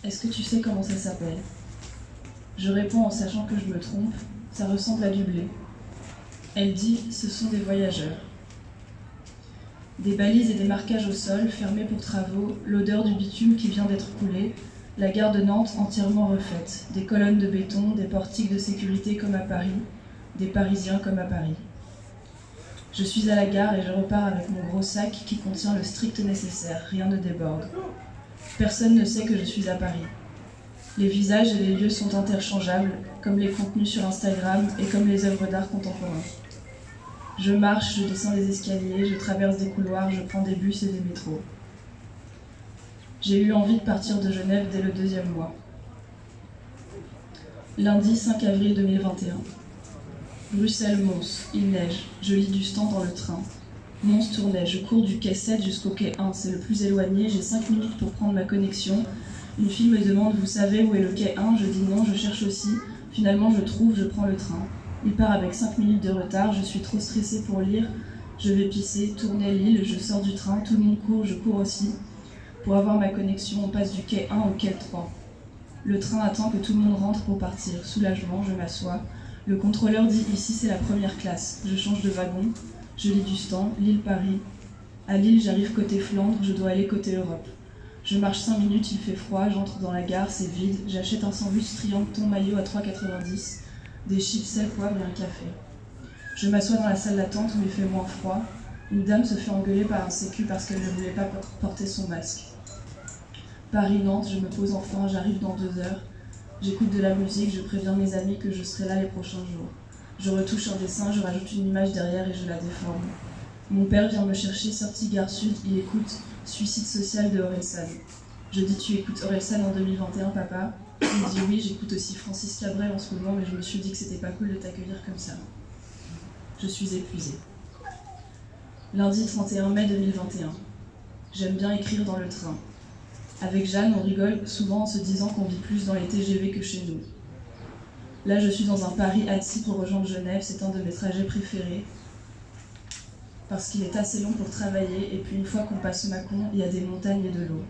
Est-ce que tu sais comment ça s'appelle ? Je réponds en sachant que je me trompe, ça ressemble à du blé. Elle dit, ce sont des voyageurs. Des balises et des marquages au sol, fermés pour travaux, l'odeur du bitume qui vient d'être coulé, la gare de Nantes entièrement refaite, des colonnes de béton, des portiques de sécurité comme à Paris, des Parisiens comme à Paris. Je suis à la gare et je repars avec mon gros sac qui contient le strict nécessaire, rien ne déborde. Personne ne sait que je suis à Paris. Les visages et les lieux sont interchangeables, comme les contenus sur Instagram et comme les œuvres d'art contemporain. Je marche, je descends les escaliers, je traverse des couloirs, je prends des bus et des métros. J'ai eu envie de partir de Genève dès le 2e mois. Lundi 5 avril 2021. Bruxelles-Mons, il neige, je lis du stand dans le train. Mons tournait, je cours du quai 7 jusqu'au quai 1, c'est le plus éloigné, j'ai 5 minutes pour prendre ma connexion. Une fille me demande, vous savez où est le quai 1 ? Je dis non, je cherche aussi. Finalement, je trouve, je prends le train. Il part avec 5 minutes de retard, je suis trop stressée pour lire. Je vais pisser, tourner l'île, je sors du train, tout le monde court, je cours aussi. Pour avoir ma connexion, on passe du quai 1 au quai 3. Le train attend que tout le monde rentre pour partir. Soulagement, je m'assois. Le contrôleur dit ici c'est la première classe. Je change de wagon, je lis du stand, Lille-Paris. À Lille, j'arrive côté Flandre, je dois aller côté Europe. Je marche 5 minutes, il fait froid, j'entre dans la gare, c'est vide. J'achète un sandwich triangle thon mayo à 3,90, des chips sel poivre et un café. Je m'assois dans la salle d'attente où il fait moins froid. Une dame se fait engueuler par un sécu parce qu'elle ne voulait pas porter son masque. Paris-Nantes, je me pose enfin, j'arrive dans 2 heures. J'écoute de la musique, je préviens mes amis que je serai là les prochains jours. Je retouche un dessin, je rajoute une image derrière et je la déforme. Mon père vient me chercher, sortie Gare Sud, il écoute Suicide social de Orelsan. Je dis, tu écoutes Orelsan en 2021, papa ? Il dit oui, j'écoute aussi Francis Cabrel en ce moment, mais je me suis dit que c'était pas cool de t'accueillir comme ça. Je suis épuisée. Lundi 31 mai 2021. J'aime bien écrire dans le train. Avec Jeanne, on rigole souvent en se disant qu'on vit plus dans les TGV que chez nous. Là, je suis dans un Paris-Annecy pour rejoindre Genève, c'est un de mes trajets préférés, parce qu'il est assez long pour travailler, et puis une fois qu'on passe Mâcon, il y a des montagnes et de l'eau.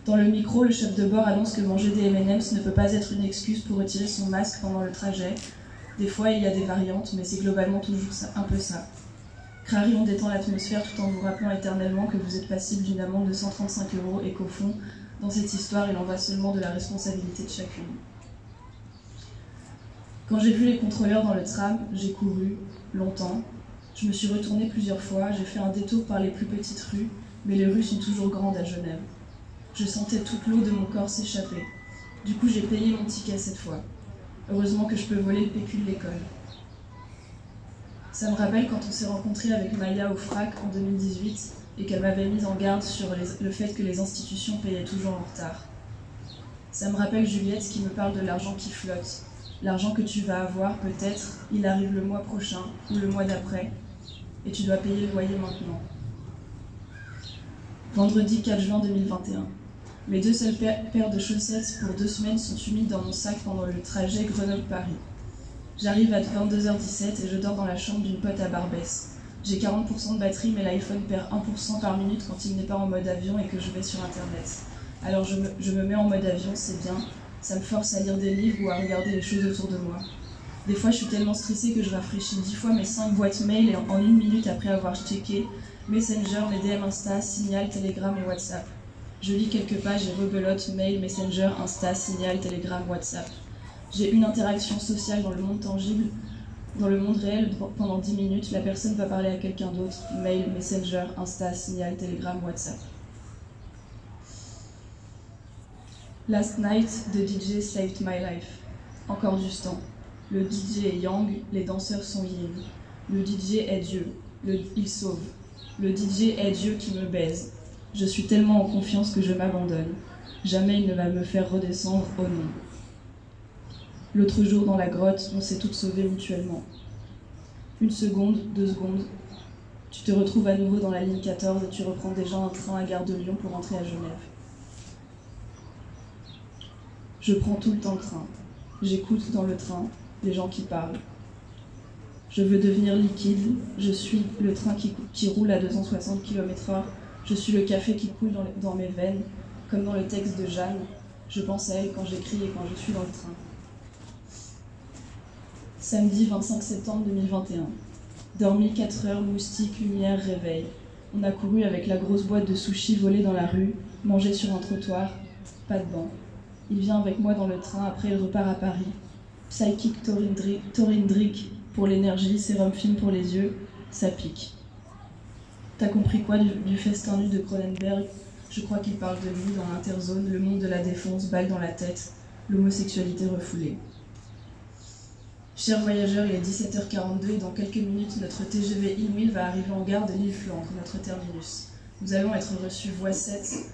Dans le micro, le chef de bord annonce que manger des M&M's ne peut pas être une excuse pour retirer son masque pendant le trajet. Des fois, il y a des variantes, mais c'est globalement toujours un peu ça. Crary, on détend l'atmosphère tout en vous rappelant éternellement que vous êtes passible d'une amende de 135 € et qu'au fond, dans cette histoire, il en va seulement de la responsabilité de chacune. Quand j'ai vu les contrôleurs dans le tram, j'ai couru, longtemps. Je me suis retournée plusieurs fois, j'ai fait un détour par les plus petites rues, mais les rues sont toujours grandes à Genève. Je sentais toute l'eau de mon corps s'échapper. Du coup, j'ai payé mon ticket cette fois. Heureusement que je peux voler le PQ de l'école. Ça me rappelle quand on s'est rencontrés avec Maya au FRAC en 2018 et qu'elle m'avait mise en garde sur le fait que les institutions payaient toujours en retard. Ça me rappelle Juliette qui me parle de l'argent qui flotte. L'argent que tu vas avoir, peut-être, il arrive le mois prochain ou le mois d'après, et tu dois payer le loyer maintenant. Vendredi 4 juin 2021. Mes 2 seules paires de chaussettes pour 2 semaines sont humides dans mon sac pendant le trajet Grenoble-Paris. J'arrive à 22h17 et je dors dans la chambre d'une pote à Barbès. J'ai 40% de batterie, mais l'iPhone perd 1% par minute quand il n'est pas en mode avion et que je vais sur Internet. Alors je me mets en mode avion, c'est bien. Ça me force à lire des livres ou à regarder les choses autour de moi. Des fois, je suis tellement stressée que je rafraîchis 10 fois mes 5 boîtes mail et en 1 minute après avoir checké Messenger, mes DM Insta, Signal, Telegram et WhatsApp. Je lis quelques pages et rebelote, mail, Messenger, Insta, Signal, Telegram, WhatsApp. J'ai une interaction sociale dans le monde tangible. Dans le monde réel, pendant 10 minutes, la personne va parler à quelqu'un d'autre. Mail, Messenger, Insta, Signal, Telegram, WhatsApp. Last night, the DJ saved my life. Encore du stand. Le DJ est Yang, les danseurs sont Yin. Le DJ est Dieu. Il sauve. Le DJ est Dieu qui me baise. Je suis tellement en confiance que je m'abandonne. Jamais il ne va me faire redescendre au nom. L'autre jour, dans la grotte, on s'est toutes sauvées mutuellement. 1 seconde, 2 secondes, tu te retrouves à nouveau dans la ligne 14 et tu reprends déjà un train à Gare de Lyon pour rentrer à Genève. Je prends tout le temps le train. J'écoute dans le train les gens qui parlent. Je veux devenir liquide, je suis le train qui roule à 260 km/h, je suis le café qui coule dans mes veines, Comme dans le texte de Jeanne, je pense à elle quand j'écris et quand je suis dans le train. Samedi 25 septembre 2021. Dormi 4 heures, moustique, lumière, réveil. On a couru avec la grosse boîte de sushis volée dans la rue, mangé sur un trottoir, pas de banc. Il vient avec moi dans le train, après il repart à Paris. Psychic Torindric pour l'énergie, sérum film pour les yeux, ça pique. T'as compris quoi du festin nu de Cronenberg? Je crois qu'il parle de lui dans l'Interzone, le monde de la défonce, balle dans la tête, l'homosexualité refoulée. Chers voyageurs, il est 17h42 et dans quelques minutes, notre TGV Inouï va arriver en gare de Lille-Flandre, notre terminus. Nous allons être reçus voie 7.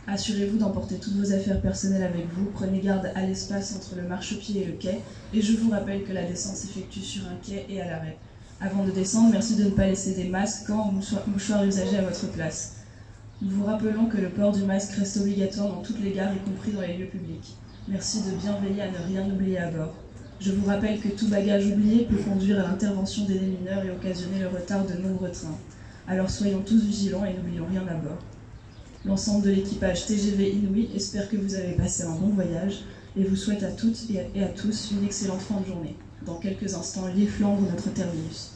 Assurez-vous d'emporter toutes vos affaires personnelles avec vous, prenez garde à l'espace entre le marchepied et le quai, et je vous rappelle que la descente s'effectue sur un quai et à l'arrêt. Avant de descendre, merci de ne pas laisser des masques, gants ou mouchoirs usagés à votre place. Nous vous rappelons que le port du masque reste obligatoire dans toutes les gares, y compris dans les lieux publics. Merci de bien veiller à ne rien oublier à bord. Je vous rappelle que tout bagage oublié peut conduire à l'intervention des mineurs et occasionner le retard de nombreux trains. Alors soyons tous vigilants et n'oublions rien à bord. L'ensemble de l'équipage TGV Inouï espère que vous avez passé un bon voyage et vous souhaite à toutes et à tous une excellente fin de journée. Dans quelques instants, Lille-Flandre, notre terminus.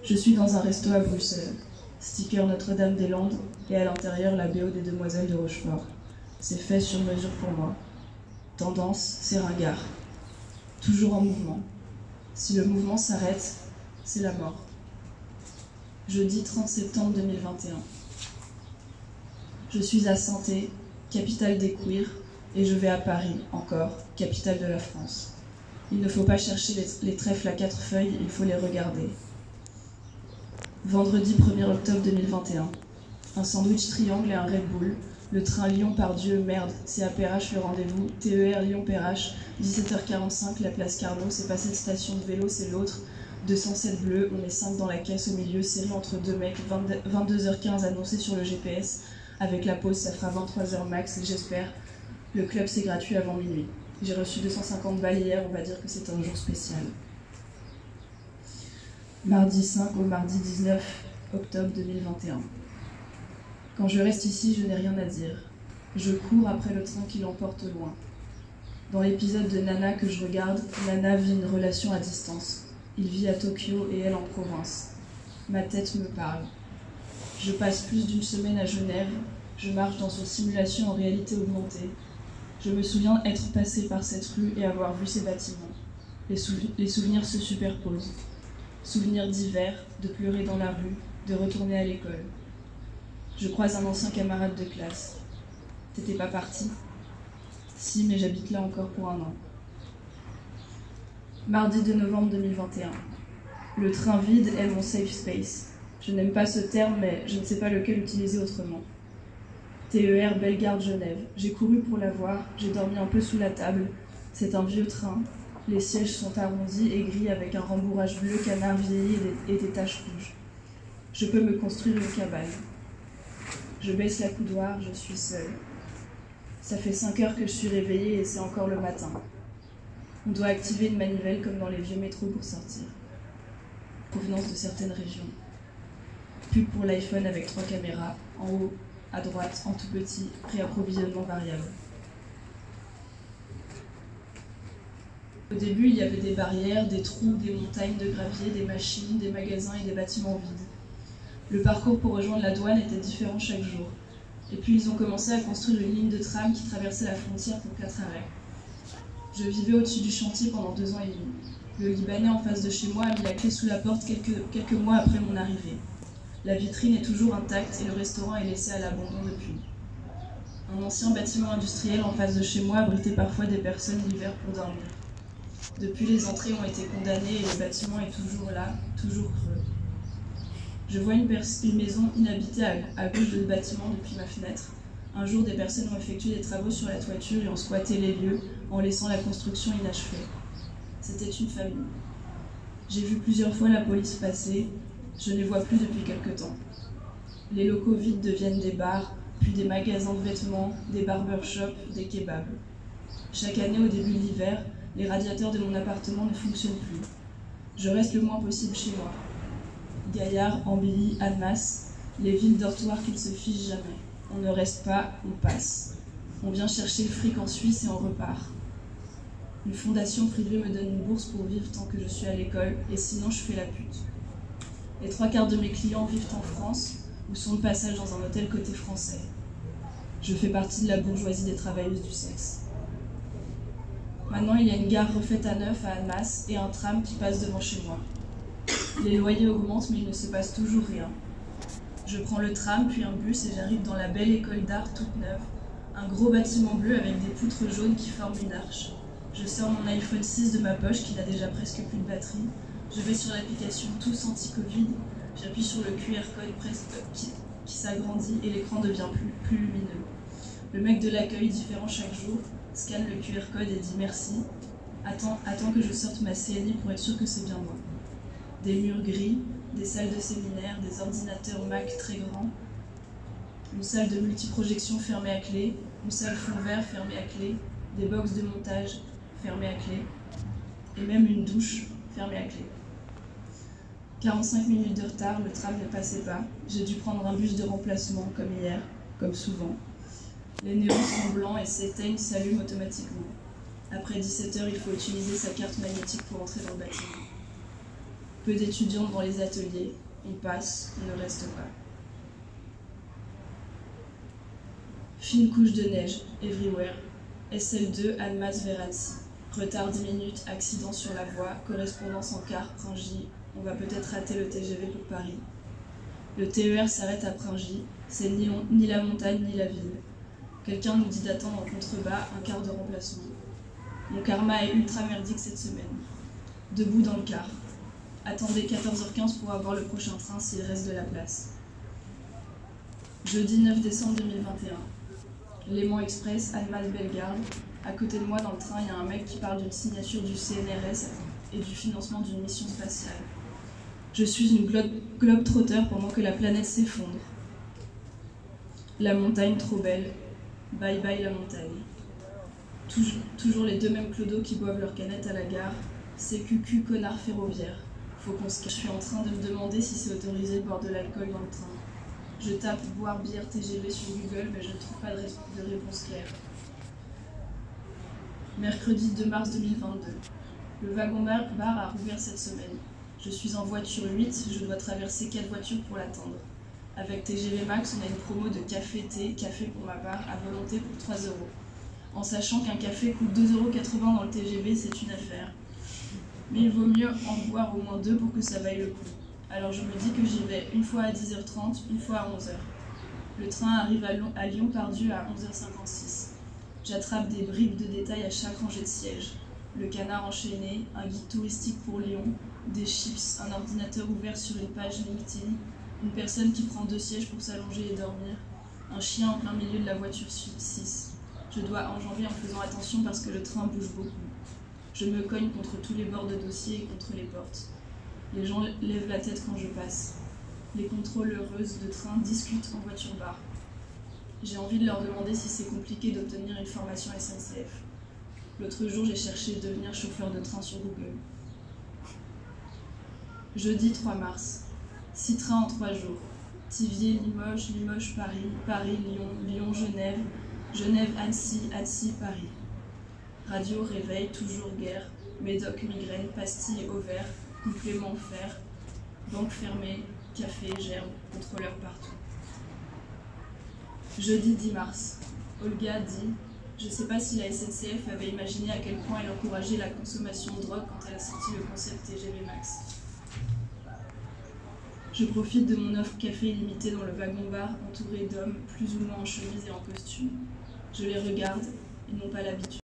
Je suis dans un resto à Bruxelles. Sticker Notre-Dame-des-Landes et à l'intérieur la BO des Demoiselles de Rochefort. C'est fait sur mesure pour moi. Tendance, c'est ringard. Toujours en mouvement. Si le mouvement s'arrête, c'est la mort. Jeudi 30 septembre 2021. Je suis à Sainté, capitale des queers, et je vais à Paris, encore, capitale de la France. Il ne faut pas chercher les trèfles à 4 feuilles, il faut les regarder. Vendredi 1er octobre 2021. Un sandwich triangle et un Red Bull. Le train Lyon-Pardieu, merde, c'est à Perrache le rendez-vous. TER Lyon-Perrache, 17h45, la place Carnot, c'est pas cette station de vélo, c'est l'autre. 207 bleu, on est 5 dans la caisse au milieu, série entre deux mecs, 22h15 annoncé sur le GPS. Avec la pause, ça fera 23h max, j'espère. Le club, c'est gratuit avant minuit. J'ai reçu 250 balles hier, on va dire que c'est un jour spécial. Mardi 5 au mardi 19 octobre 2021. Quand je reste ici, je n'ai rien à dire. Je cours après le train qui l'emporte loin. Dans l'épisode de Nana que je regarde, Nana vit une relation à distance. Il vit à Tokyo et elle en province. Ma tête me parle. Je passe plus d'une semaine à Genève. Je marche dans une simulation en réalité augmentée. Je me souviens être passé par cette rue et avoir vu ces bâtiments. Les souvenirs se superposent. Souvenirs d'hiver, de pleurer dans la rue, de retourner à l'école. Je croise un ancien camarade de classe. T'étais pas parti? Si, mais j'habite là encore pour un an. Mardi 2 novembre 2021. Le train vide est mon safe space. Je n'aime pas ce terme, mais je ne sais pas lequel utiliser autrement. TER Bellegarde-Genève. J'ai couru pour la voir, j'ai dormi un peu sous la table. C'est un vieux train. Les sièges sont arrondis et gris avec un rembourrage bleu canard vieilli et des taches rouges. Je peux me construire une cabane. Je baisse la coudoir, je suis seule. Ça fait 5 heures que je suis réveillée et c'est encore le matin. On doit activer une manivelle comme dans les vieux métros pour sortir. Provenance de certaines régions. Pub pour l'iPhone avec 3 caméras, en haut, à droite, en tout petit, préapprovisionnement variable. Au début, il y avait des barrières, des trous, des montagnes de gravier, des machines, des magasins et des bâtiments vides. Le parcours pour rejoindre la douane était différent chaque jour. Et puis ils ont commencé à construire une ligne de tram qui traversait la frontière pour 4 arrêts. Je vivais au-dessus du chantier pendant 2 ans et demi. Le Libanais en face de chez moi a mis la clé sous la porte quelques mois après mon arrivée. La vitrine est toujours intacte et le restaurant est laissé à l'abandon depuis. Un ancien bâtiment industriel en face de chez moi abritait parfois des personnes l'hiver pour dormir. Depuis, les entrées ont été condamnées et le bâtiment est toujours là, toujours creux. Je vois une maison inhabitée à gauche du bâtiment depuis ma fenêtre. Un jour, des personnes ont effectué des travaux sur la toiture et ont squatté les lieux en laissant la construction inachevée. C'était une famille. J'ai vu plusieurs fois la police passer. Je ne les vois plus depuis quelque temps. Les locaux vides deviennent des bars, puis des magasins de vêtements, des barbershops, des kebabs. Chaque année, au début de l'hiver, les radiateurs de mon appartement ne fonctionnent plus. Je reste le moins possible chez moi. Gaillard, Ambilly, Annemasse, les villes dortoirs qui ne se fichent jamais. On ne reste pas, on passe. On vient chercher le fric en Suisse et on repart. Une fondation privée me donne une bourse pour vivre tant que je suis à l'école, et sinon je fais la pute. Les 3/4 de mes clients vivent en France ou sont de passage dans un hôtel côté français. Je fais partie de la bourgeoisie des travailleuses du sexe. Maintenant, il y a une gare refaite à neuf à Annemasse et un tram qui passe devant chez moi. Les loyers augmentent, mais il ne se passe toujours rien. Je prends le tram, puis un bus et j'arrive dans la belle école d'art toute neuve. Un gros bâtiment bleu avec des poutres jaunes qui forment une arche. Je sors mon iPhone 6 de ma poche qui n'a déjà presque plus de batterie. Je vais sur l'application Tous Anti-Covid. J'appuie sur le QR code qui s'agrandit et l'écran devient plus lumineux. Le mec de l'accueil, différent chaque jour, scanne le QR code et dit merci. Attends que je sorte ma CNI pour être sûr que c'est bien moi. Des murs gris, des salles de séminaire, des ordinateurs Mac très grands, une salle de multiprojection fermée à clé, une salle fond vert fermée à clé, des box de montage fermées à clé, et même une douche fermée à clé. 45 minutes de retard, le tram ne passait pas. J'ai dû prendre un bus de remplacement, comme hier, comme souvent. Les néons sont blancs et s'éteignent, s'allument automatiquement. Après 17 h, il faut utiliser sa carte magnétique pour entrer dans le bâtiment. Peu d'étudiants dans les ateliers. On passe, on ne reste pas. Fine couche de neige, everywhere. SL2, Annemasse vers Annecy. Retard 10 minutes, accident sur la voie, correspondance en car, Pringy. On va peut-être rater le TGV pour Paris. Le TER s'arrête à Pringy. C'est ni la montagne ni la ville. Quelqu'un nous dit d'attendre en contrebas un quart de remplacement. Mon karma est ultra merdique cette semaine. Debout dans le car. Attendez 14 h 15 pour avoir le prochain train s'il reste de la place. Jeudi 9 décembre 2021. Léman Express, Annemasse-Bellegarde. À côté de moi, dans le train, il y a un mec qui parle d'une signature du CNRS et du financement d'une mission spatiale. Je suis une globe-trotteur pendant que la planète s'effondre. La montagne trop belle. Bye bye la montagne. Toujours les deux mêmes clodos qui boivent leur canette à la gare. CQQ connard ferroviaire. Faut qu'on se cache. Je suis en train de me demander si c'est autorisé de boire de l'alcool dans le train. Je tape boire bière TGV sur Google, mais je ne trouve pas de réponse claire. Mercredi 2 mars 2022. Le wagon-bar a rouvert cette semaine. Je suis en voiture 8, je dois traverser 4 voitures pour l'attendre. Avec TGV Max, on a une promo de café-thé, café pour ma part, à volonté pour 3 €. En sachant qu'un café coûte 2,80 € dans le TGV, c'est une affaire. Mais il vaut mieux en boire au moins 2 pour que ça vaille le coup. Alors je me dis que j'y vais une fois à 10 h 30, une fois à 11 h. Le train arrive à Lyon-Pardieu à 11 h 56. J'attrape des bribes de détails à chaque rangée de sièges. Le canard enchaîné, un guide touristique pour Lyon, des chips, un ordinateur ouvert sur une page LinkedIn, une personne qui prend 2 sièges pour s'allonger et dormir, un chien en plein milieu de la voiture 6. Je dois enjamber en faisant attention parce que le train bouge beaucoup. Je me cogne contre tous les bords de dossier et contre les portes. Les gens lèvent la tête quand je passe. Les contrôleuses de train discutent en voiture-bar. J'ai envie de leur demander si c'est compliqué d'obtenir une formation SNCF. L'autre jour, j'ai cherché de devenir chauffeur de train sur Google. Jeudi 3 mars. 6 trains en 3 jours. Thiviers, Limoges, Limoges-Paris, Paris-Lyon, Lyon-Genève, Genève-Annecy, Annecy-Paris. Radio, réveil, toujours guerre, médoc, migraine, pastilles, ovaires, complément, fer, banque fermée, café, gerbe, contrôleur partout. Jeudi 10 mars. Olga dit « Je sais pas si la SNCF avait imaginé à quel point elle encourageait la consommation de drogue quand elle a sorti le concept TGV Max. » Je profite de mon offre café illimité dans le wagon-bar, entouré d'hommes plus ou moins en chemise et en costume. Je les regarde, ils n'ont pas l'habitude.